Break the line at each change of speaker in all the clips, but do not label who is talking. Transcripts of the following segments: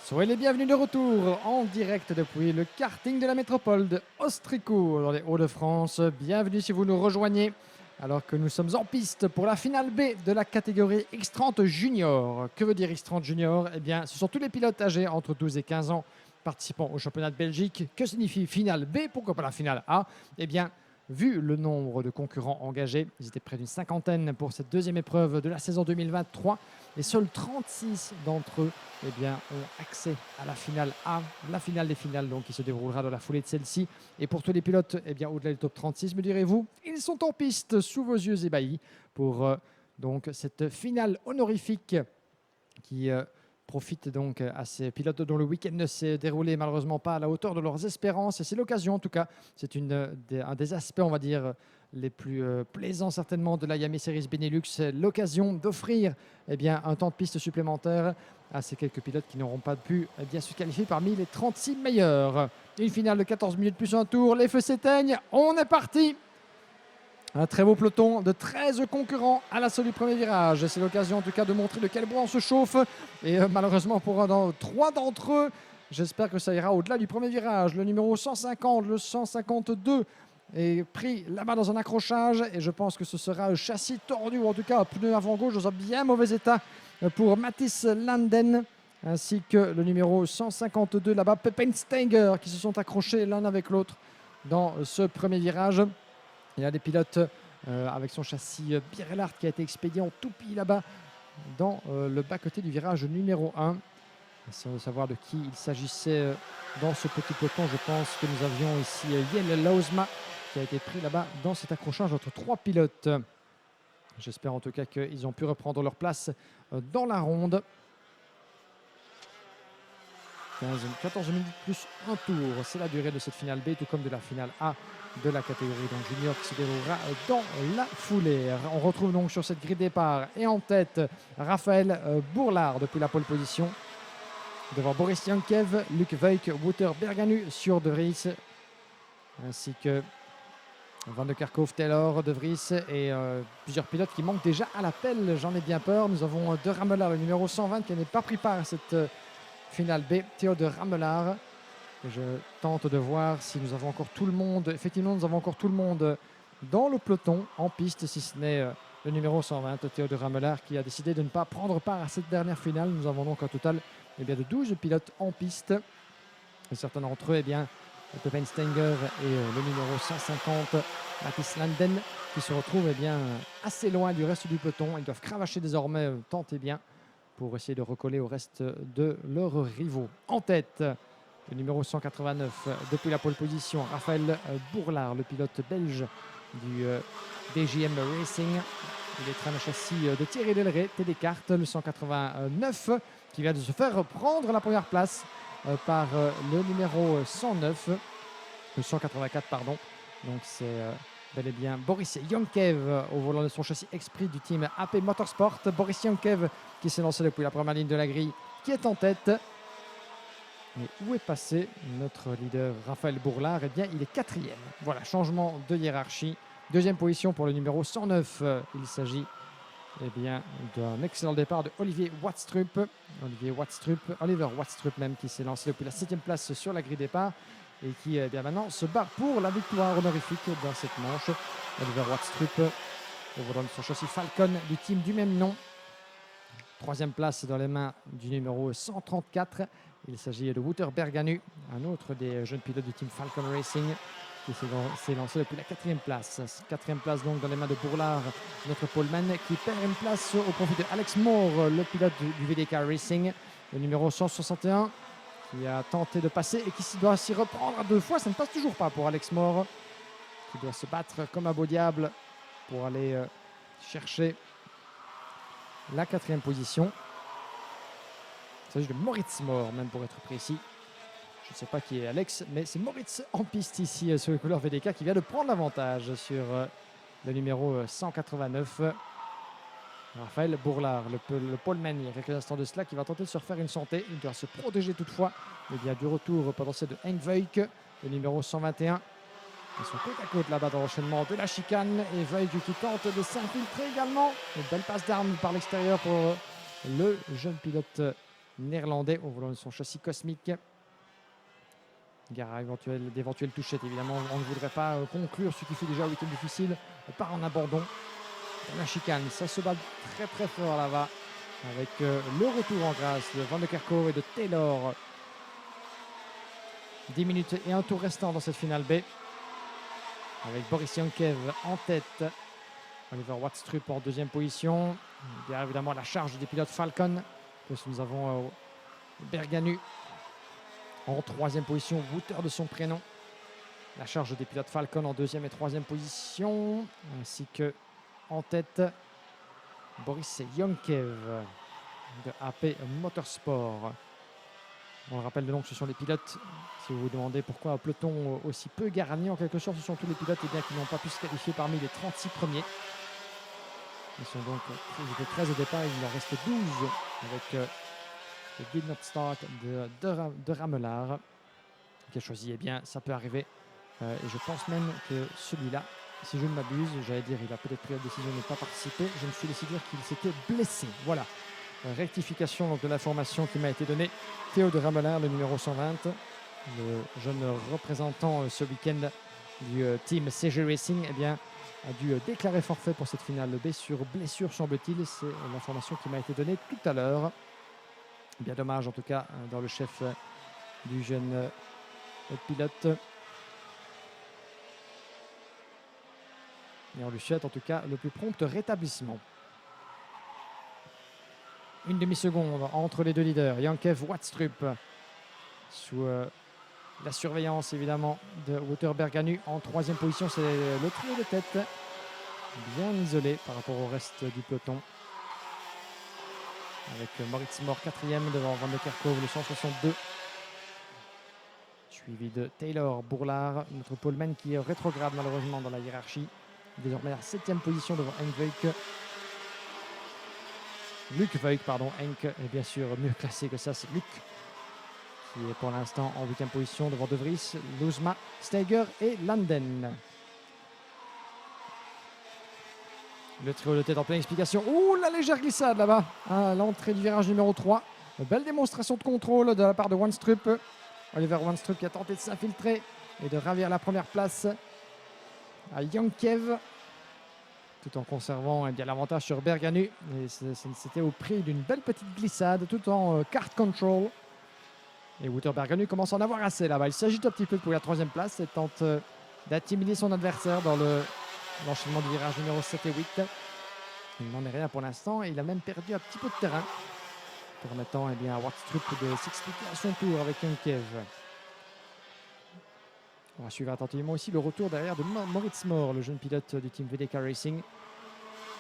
Soyez les bienvenus de retour en direct depuis le karting de la métropole de Ostricourt dans les Hauts-de-France. Bienvenue si vous nous rejoignez alors que nous sommes en piste pour la finale B de la catégorie X30 Junior. Que veut dire X30 Junior? Eh bien, ce sont tous les pilotes âgés entre 12 et 15 ans participant au championnat de Belgique. Que signifie finale B? Pourquoi pas la finale A? Eh bien, vu le nombre de concurrents engagés, ils étaient près d'une cinquantaine pour cette deuxième épreuve de la saison 2023 et seuls 36 d'entre eux ont accès à la finale A, la finale des finales donc, qui se déroulera dans la foulée de celle-ci. Et pour tous les pilotes, au-delà du top 36, me direz-vous, ils sont en piste sous vos yeux ébahis pour donc cette finale honorifique qui profite donc à ces pilotes dont le week-end ne s'est déroulé malheureusement pas à la hauteur de leurs espérances. Et c'est l'occasion, en tout cas, c'est un des aspects, on va dire, les plus plaisants certainement de la Yamaha Series Benelux, l'occasion d'offrir un temps de piste supplémentaire à ces quelques pilotes qui n'auront pas pu se qualifier parmi les 36 meilleurs. Une finale de 14 minutes plus un tour, les feux s'éteignent, on est parti. Un très beau peloton de 13 concurrents à l'assaut du premier virage. C'est l'occasion en tout cas de montrer de quel bois on se chauffe. Et malheureusement pour trois d'entre eux, j'espère que ça ira au-delà du premier virage. Le numéro 150, le 152 est pris là-bas dans un accrochage. Et je pense que ce sera un châssis tordu, ou en tout cas un pneu avant-gauche dans un bien mauvais état pour Mathis Landen. Ainsi que le numéro 152 là-bas, Peppensteiger, qui se sont accrochés l'un avec l'autre dans ce premier virage. Il y a des pilotes avec son châssis Birellard qui a été expédié en toupie là-bas dans le bas-côté du virage numéro 1. Sans savoir de qui il s'agissait dans ce petit peloton, je pense que nous avions ici Jelle Lausma qui a été pris là-bas dans cet accrochage entre trois pilotes. J'espère en tout cas qu'ils ont pu reprendre leur place dans la ronde. 14 minutes plus un tour, c'est la durée de cette finale B, tout comme de la finale A de la catégorie donc junior qui se déroulera dans la foulée. On retrouve donc sur cette grille départ et en tête Raphaël Bourlard depuis la pole position, devant Boris Yankev, Luc Veuk, Wouter Berganu sur De Vries, ainsi que Van de Kerkhoff, Taylor, De Vries et plusieurs pilotes qui manquent déjà à l'appel. J'en ai bien peur. Nous avons De Ramelaar, le numéro 120, qui n'est pas pris part à cette finale B, Théo de Ramelaar. Je tente de voir si nous avons encore tout le monde. Effectivement, nous avons encore tout le monde dans le peloton, en piste, si ce n'est le numéro 120, Théo de Ramelaar, qui a décidé de ne pas prendre part à cette dernière finale. Nous avons donc un total de 12 pilotes en piste. Et certains d'entre eux, Peppensteiger et le numéro 150, Mathis Landen, qui se retrouvent assez loin du reste du peloton. Ils doivent cravacher désormais, tant et bien, pour essayer de recoller au reste de leurs rivaux. En tête, le numéro 189, depuis la pole position, Raphaël Bourlard, le pilote belge du DJM Racing. Il est train de châssis de Thierry Delray, TD Kart, le 189, qui vient de se faire prendre la première place par le numéro 109, le 184, pardon. Donc c'est bel et bien Boris Yankev au volant de son châssis Esprit du team AP Motorsport. Boris Yankev qui s'est lancé depuis la première ligne de la grille, qui est en tête. Mais où est passé notre leader Raphaël Bourlard? Il est quatrième. Voilà, changement de hiérarchie. Deuxième position pour le numéro 109. Il s'agit d'un excellent départ de Oliver Watstrup. Oliver Watstrup même, qui s'est lancé depuis la 7e place sur la grille départ et qui maintenant se bat pour la victoire honorifique dans cette manche. Oliver Watstrup au volant de son châssis Falcon du team du même nom. Troisième place dans les mains du numéro 134. Il s'agit de Wouter Berganu, un autre des jeunes pilotes du team Falcon Racing, qui s'est lancé depuis la 4e place. 4e place donc dans les mains de Bourlard, notre poleman, qui perd une place au profit de Alex Moore, le pilote du VDK Racing, le numéro 161, qui a tenté de passer et qui doit s'y reprendre à 2 fois. Ça ne passe toujours pas pour Alex Moore, qui doit se battre comme un beau diable pour aller chercher la 4e position. Il s'agit de Moritz Moore, même pour être précis. Je ne sais pas qui est Alex, mais c'est Moritz en piste ici sur les couleurs VDK qui vient de prendre l'avantage sur le numéro 189. Raphaël Bourlard, le poleman, il y a quelques instants de cela, qui va tenter de se refaire une santé. Il doit se protéger toutefois du retour potentiel de Henk Veuk, le numéro 121. Ils sont côte à côte là-bas dans l'enchaînement de la chicane. Et Veuk qui tente de s'infiltrer également. Une belle passe d'armes par l'extérieur pour le jeune pilote néerlandais au volant de son châssis cosmique. Gare à d'éventuelles touchettes. Évidemment, on ne voudrait pas conclure ce qui fait déjà un week-end difficile par un abandon. Dans la chicane, ça se bat très très fort là-bas. Avec le retour en grâce de Van de Kerkhove et de Taylor. 10 minutes et un tour restant dans cette finale B. Avec Boris Yankev en tête. Oliver Watstrup en deuxième position. Il y a évidemment la charge des pilotes Falcon. Nous avons Berganu en troisième position, Wouter de son prénom. La charge des pilotes Falcon en deuxième et troisième position. Ainsi que en tête, Boris Yankev de AP Motorsport. On le rappelle donc, ce sont les pilotes. Si vous vous demandez pourquoi un peloton aussi peu garni, en quelque sorte, ce sont tous les pilotes qui n'ont pas pu se qualifier parmi les 36 premiers. Ils sont donc ils étaient 13 au départ, il en reste 12 avec le Did Not Start de Ramelard qui a choisi. Eh bien, ça peut arriver. Et je pense même que celui-là, si je ne m'abuse, j'allais dire, il a peut-être pris la décision de ne pas participer. Je me suis laissé dire qu'il s'était blessé. Voilà. Rectification donc, de l'information qui m'a été donnée. Théo de Ramelard, le numéro 120, le jeune représentant ce week-end du team CG Racing, eh bien, a dû déclarer forfait pour cette finale B sur blessure, semble-t-il. C'est l'information qui m'a été donnée tout à l'heure. Bien dommage, en tout cas, dans le chef du jeune pilote. Et on lui souhaite, en tout cas, le plus prompt rétablissement. Une demi-seconde entre les deux leaders. Yankev, Watstrup, sous la surveillance, évidemment, de Wouter Berganu. En troisième position, c'est le trio de tête. Bien isolé par rapport au reste du peloton. Avec Moritz Moore quatrième devant Van de Kerkhove, le 162. Suivi de Taylor Bourlard, notre poleman qui rétrograde malheureusement dans la hiérarchie. Désormais à 7e position devant Henk Voigt. Luc Voigt, pardon. Henk est bien sûr mieux classé que ça, c'est Luc. Qui est pour l'instant en 8e position devant De Vries, Lousma, Steiger et Landen. Le trio de tête en pleine explication. Ouh, la légère glissade là-bas à l'entrée du virage numéro 3. Une belle démonstration de contrôle de la part de Watstrup. Oliver Watstrup qui a tenté de s'infiltrer et de ravir la première place à Yankev, tout en conservant bien l'avantage sur Berganu. Et c'était au prix d'une belle petite glissade, tout en kart control. Et Wouter Berganu commence à en avoir assez là-bas. Il s'agite un petit peu pour la troisième place et tente d'intimider son adversaire dans l'enchaînement du virage numéro 7 et 8. Il n'en est rien pour l'instant et il a même perdu un petit peu de terrain, permettant eh bien, à Watstrup de s'expliquer à son tour avec Yankev. On va suivre attentivement aussi le retour derrière de Moritz Moore, le jeune pilote du team VDK Racing.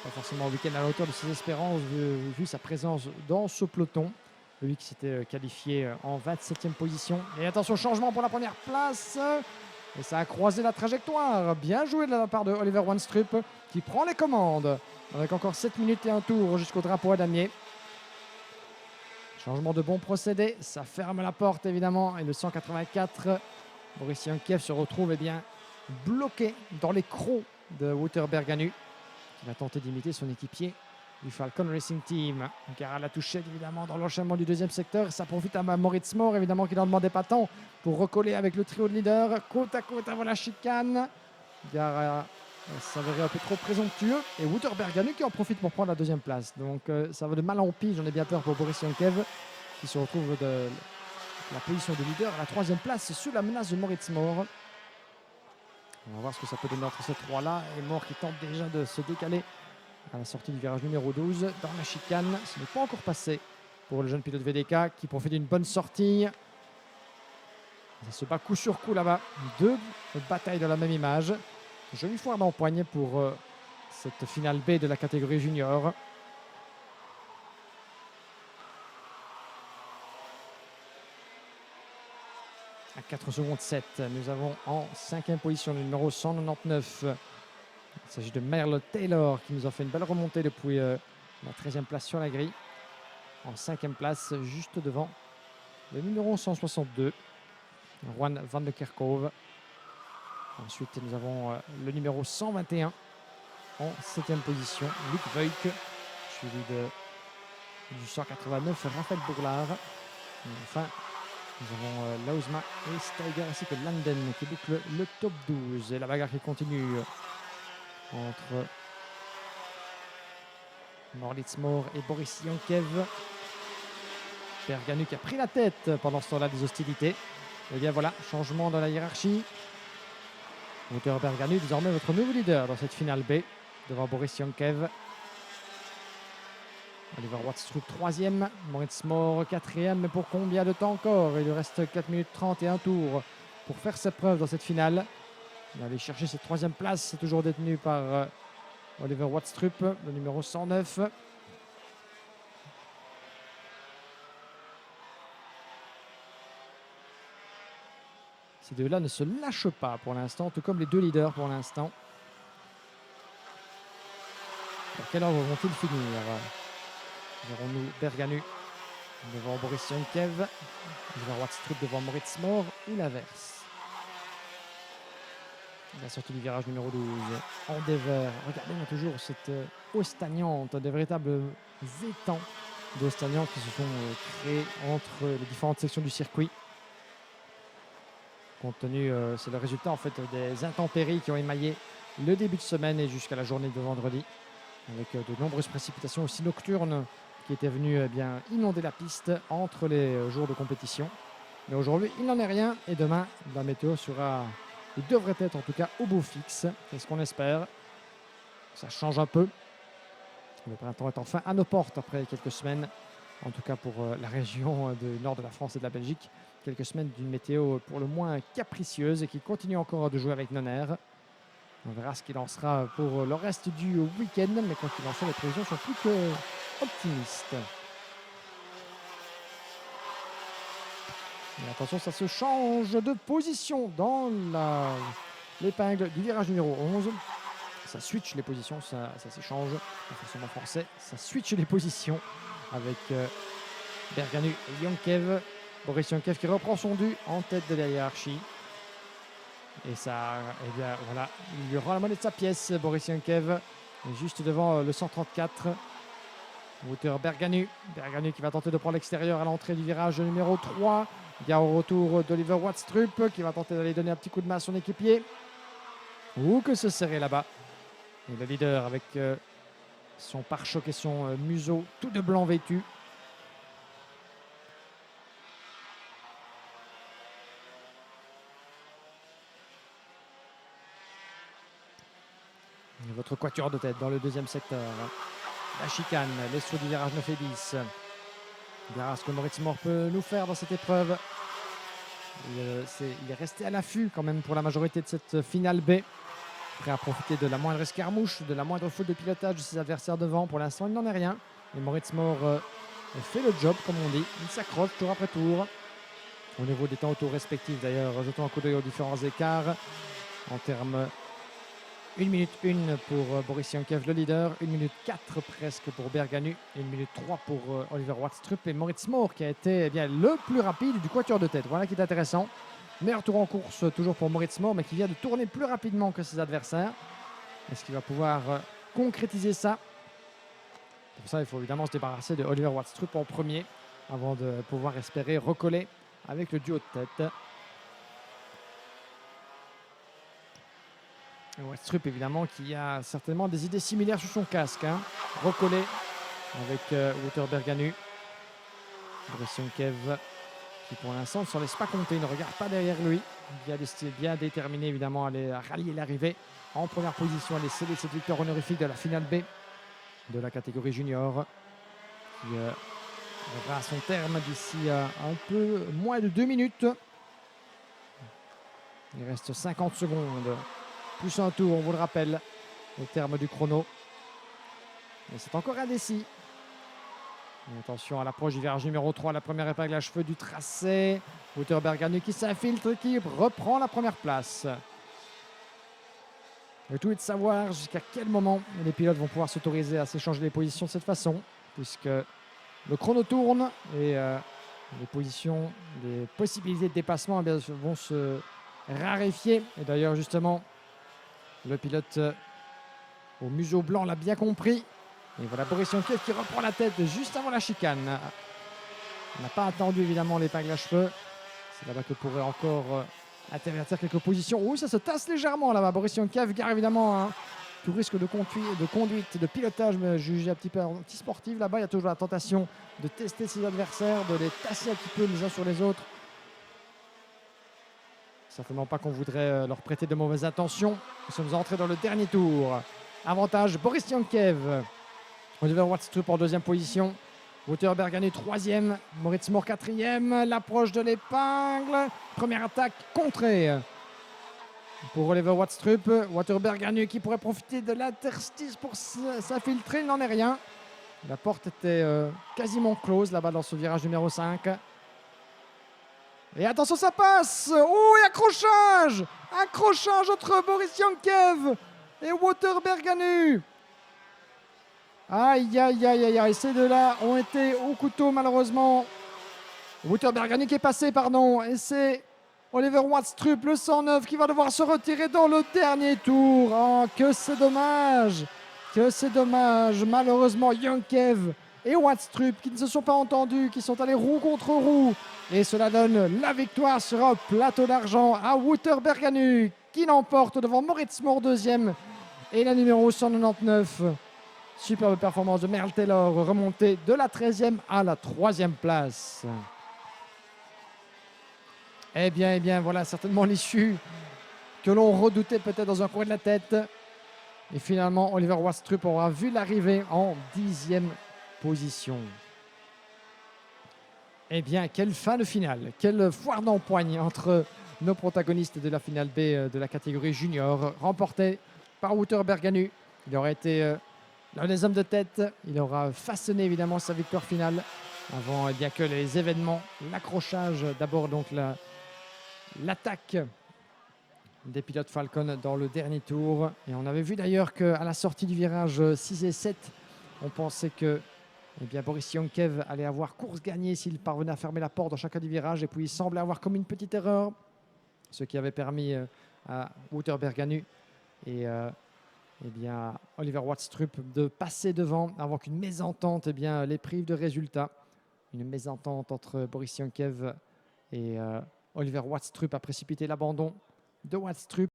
Pas forcément au week-end à la hauteur de ses espérances vu sa présence dans ce peloton. Lui qui s'était qualifié en 27e position. Et attention, changement pour la première place. Et ça a croisé la trajectoire. Bien joué de la part de Oliver Watstrup qui prend les commandes. Avec encore 7 minutes et un tour jusqu'au drapeau à damier. Changement de bon procédé. Ça ferme la porte évidemment. Et le 184, Boris Yankev se retrouve eh bien, bloqué dans les crocs de Wouter Berganu. Qui va tenter d'imiter son équipier du Falcon Racing Team. Car à la touchette évidemment dans l'enchaînement du deuxième secteur. Ça profite à Moritz Moore évidemment qui n'en demandait pas tant pour recoller avec le trio de leaders côte à côte avant la chicane. Car s'avérait un peu trop présomptueux. Et Wouter Berganu qui en profite pour prendre la deuxième place. Donc ça va de mal en pis, j'en ai bien peur pour Boris Yankev qui se retrouve de la position de leader à la troisième place sous la menace de Moritz Moore. On va voir ce que ça peut donner entre ces trois-là. Et Moore qui tente déjà de se décaler à la sortie du virage numéro 12 dans la chicane. Ce n'est pas encore passé pour le jeune pilote VDK qui profite d'une bonne sortie. Ça se bat coup sur coup là-bas. Deux batailles de la même image. Jolie foire d'empoignet pour cette finale B de la catégorie junior. À 4 secondes 7, nous avons en 5e position le numéro 199. Il s'agit de Merle Taylor qui nous a fait une belle remontée depuis la 13e place sur la grille. En 5e place, juste devant le numéro 162, Juan Van de Kerkhove. Ensuite, nous avons le numéro 121 en 7e position, Luc Voigt, suivi de du 189, Raphaël Bourlard. Et enfin, nous avons Lauzma et Steiger ainsi que Landen qui bouclent le top 12. Et la bagarre qui continue entre Moritz Mohr et Boris Yankev. Berganu qui a pris la tête pendant ce temps-là des hostilités. Et bien voilà, changement dans la hiérarchie. Wouter Berganu, désormais votre nouveau leader dans cette finale B, devant Boris Yankev. Oliver Watstrup 3e, Moritz Mohr 4e, mais pour combien de temps encore? Il lui reste 4 minutes 30 et un tour pour faire ses preuves dans cette finale. Il va aller chercher cette 3e place, c'est toujours détenu par Oliver Watstrup, le numéro 109. Ces deux-là ne se lâchent pas pour l'instant, tout comme les deux leaders pour l'instant. À quelle heure vont-ils finir? Verrons-nous Berganu devant Boris Yankev, Oliver Watstrup devant Moritz Mohr ou l'inverse? La sortie du virage numéro 12. Endever. Regardez, on a toujours cette eau stagnante, des véritables étangs d'eau stagnante qui se sont créés entre les différentes sections du circuit. Compte tenu, c'est le résultat en fait des intempéries qui ont émaillé le début de semaine et jusqu'à la journée de vendredi, avec de nombreuses précipitations aussi nocturnes qui étaient venues bien inonder la piste entre les jours de compétition. Mais aujourd'hui, il n'en est rien et demain, la météo sera, il devrait être en tout cas au beau fixe. C'est ce qu'on espère. Ça change un peu. Le printemps est enfin à nos portes après quelques semaines, en tout cas pour la région du nord de la France et de la Belgique. Quelques semaines d'une météo pour le moins capricieuse et qui continue encore de jouer avec nos nerfs. On verra ce qu'il en sera pour le reste du week-end, mais quand il en soit, les prévisions sont plus que optimistes. Et attention, ça se change de position dans l'épingle du virage numéro 11. Ça switch les positions, ça s'échange, pas forcément français, ça switch les positions avec Berganu et Yankev. Boris Yankev qui reprend son dû en tête de la hiérarchie. Et ça, eh bien voilà, il lui rend la monnaie de sa pièce, Boris Yankev, juste devant le 134. Wouter Berganu. Berganu qui va tenter de prendre l'extérieur à l'entrée du virage numéro 3. Il y a au retour d'Oliver Watstrup qui va tenter d'aller donner un petit coup de main à son équipier. Ou que se serrer là-bas. Et le leader avec son pare-choc et son museau tout de blanc vêtu. Et votre quatuor de tête dans le deuxième secteur. La chicane, les sauts du virage 9 et 10. On verra ce que Moritz Mohr peut nous faire dans cette épreuve. Il est resté à l'affût quand même pour la majorité de cette finale B. Prêt à profiter de la moindre escarmouche, de la moindre faute de pilotage de ses adversaires devant. Pour l'instant, il n'en est rien. Et Moritz Mohr fait le job, comme on dit. Il s'accroche tour après tour. Au niveau des temps au tour respectifs, d'ailleurs, jetons un coup d'œil aux différents écarts. En termes 1 minute 1 pour Boris Yankev, le leader. 1 minute 4 presque pour Berganu. 1 minute 3 pour Oliver Watstrup. Et Moritz Mohr qui a été eh bien, le plus rapide du quatuor de tête. Voilà qui est intéressant. Meilleur tour en course toujours pour Moritz Mohr, mais qui vient de tourner plus rapidement que ses adversaires. Est-ce qu'il va pouvoir concrétiser ça? Pour ça, il faut évidemment se débarrasser de Oliver Watstrup en premier avant de pouvoir espérer recoller avec le duo de tête. Et Watstrup, évidemment, qui a certainement des idées similaires sur son casque. Recoller avec Wouter Berganu. Boris Yankev qui pour l'instant ne s'en laisse pas compter, il ne regarde pas derrière lui. Bien déterminé évidemment à rallier l'arrivée en première position, à sceller cette victoire honorifique de la finale B de la catégorie junior qui arrivera à son terme d'ici un peu moins de 2 minutes. Il reste 50 secondes, plus un tour, on vous le rappelle, au terme du chrono. Et c'est encore indécis. Et attention à l'approche du virage numéro 3, la première épingle à cheveux du tracé. Wouter Berganu qui s'infiltre, qui reprend la première place. Le tout est de savoir jusqu'à quel moment les pilotes vont pouvoir s'autoriser à s'échanger les positions de cette façon, puisque le chrono tourne et les possibilités de dépassement vont se raréfier. Et d'ailleurs, justement, le pilote au museau blanc l'a bien compris. Et voilà Boris Yonkiev qui reprend la tête juste avant la chicane. On n'a pas attendu évidemment l'épingle à cheveux. C'est là-bas que pourrait encore intervertir quelques positions. Oui, ça se tasse légèrement là-bas. Boris Yonkiev gare évidemment tout risque de conduite, de pilotage, mais jugé un petit peu anti-sportif là-bas. Il y a toujours la tentation de tester ses adversaires, de les tasser un petit peu les uns sur les autres. Certainement pas qu'on voudrait leur prêter de mauvaises intentions. Nous sommes entrés dans le dernier tour. Avantage Boris Yonkiev. Oliver Waldstrup en deuxième position. Wouter Berganu troisième. Moritz Moore quatrième. L'approche de l'épingle. Première attaque contrée pour Oliver Waldstrup. Wouter Berganu qui pourrait profiter de l'interstice pour s'infiltrer. Il n'en est rien. La porte était quasiment close là-bas dans ce virage numéro 5. Et attention, ça passe. Oh, et accrochage. Accrochage entre Boris Yonkiev et Wouter Berganu. Aïe, aïe, aïe, aïe, aïe. Ces deux-là ont été au couteau, malheureusement. Wouter Berganu qui est passé, pardon. Et c'est Oliver Waldstrup, le 109, qui va devoir se retirer dans le dernier tour. Oh, que c'est dommage. Que c'est dommage. Malheureusement, Yonkiev et Waldstrup qui ne se sont pas entendus, qui sont allés roue contre roue. Et cela donne la victoire sur un plateau d'argent à Wouter Berganu, qui l'emporte devant Moritz Moore deuxième. Et la numéro 199. Superbe performance de Merle Taylor, remontée de la 13e à la 3e place. Eh bien, voilà certainement l'issue que l'on redoutait peut-être dans un coin de la tête. Et finalement, Oliver Waldstrup aura vu l'arrivée en 10e position. Eh bien, quelle fin de finale, quelle foire d'empoigne entre nos protagonistes de la finale B de la catégorie junior, remportée par Wouter Berganu. Il aurait été l'un des hommes de tête. Il aura façonné évidemment sa victoire finale avant bien que les événements, l'accrochage, d'abord donc l'attaque des pilotes Falcon dans le dernier tour. Et on avait vu d'ailleurs qu'à la sortie du virage 6 et 7, on pensait que Boris Yonkiev allait avoir course gagnée s'il parvenait à fermer la porte dans chacun des virages. Et puis il semblait avoir comme une petite erreur, ce qui avait permis à Wouter Berganu et Oliver Waldstrup de passer devant avant qu'une mésentente les prive de résultats. Une mésentente entre Boris Yonkiev et Oliver Waldstrup a précipité l'abandon de Waldstrup.